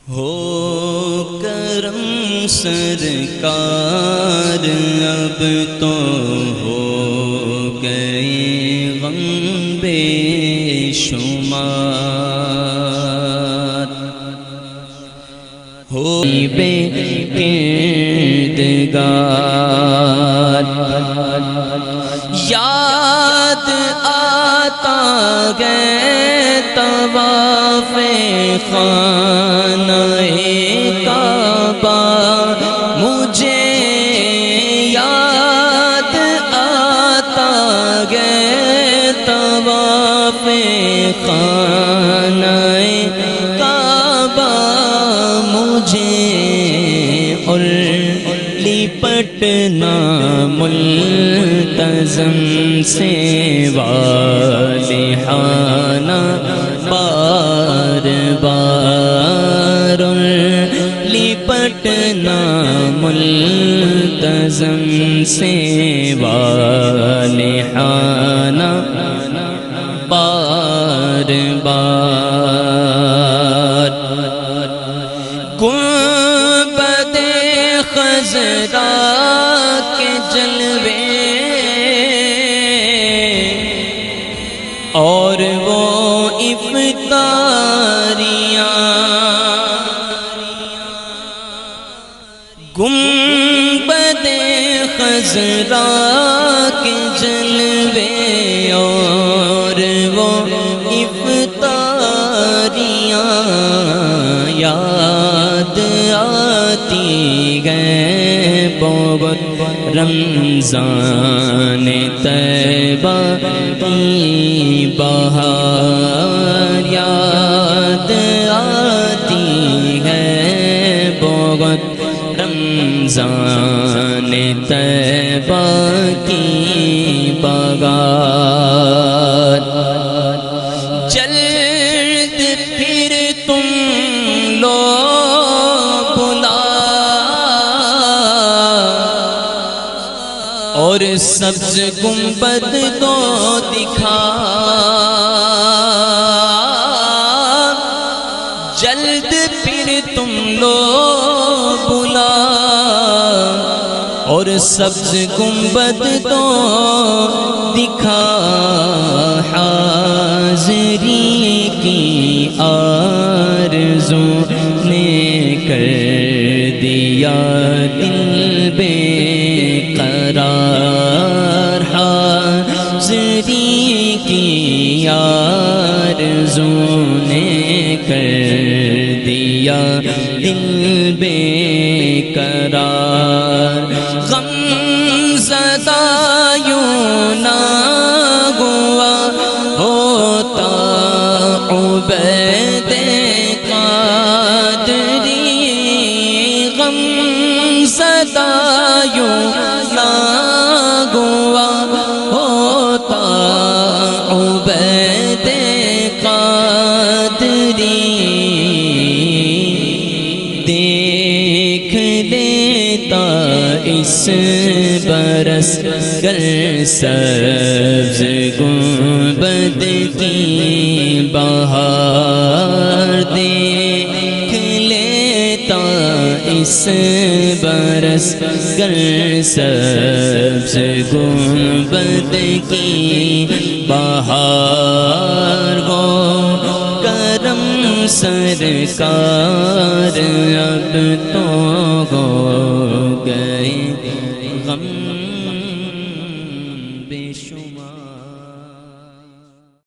ہو کرم سرکار اب تو ہو گئے غم بے شمار، ہو بے کردگار، یاد آتا گئے طواف خانہ کعبہ، مجھے یاد آتا گئے طواف خانہ کعبہ، مجھے اور لپٹنا ملتزم سے والہانہ بار بار، لپٹنا ملتزم سے والہانہ بار بار، گنبد خضرا کے جلوے اور وہ افطاریاں، گنبد خضرا کے جلوے اور وہ افطاریاں، یاد آتی گئے بہت رمضان طیبہ کی بہار، یاد آتی ہے بہت رمضان طیبہ کی بہار، جلد پھر تم لو بلا اور سبز گنبد کو دکھا، جلد پھر تم لو بلا اور سبز گنبد کو دکھا، حاضری کی آرزو نے کر دیا دل بے قرار، حاضری کی آرزو نے کر دیا دل بے قرار، غم زدہ یوں نہ ہوا ہوتا عبید قادری، غم زدہ یوں نہ ہوا ہوتا عبید قادری، دیکھ لیتا اس برس گر سبز گنبد کی بہار، دیکھ لیتا اس برس گر سبز گنبد کی بہار، وہ کرم سرکار اب تو ہو گئے غم بے شمار۔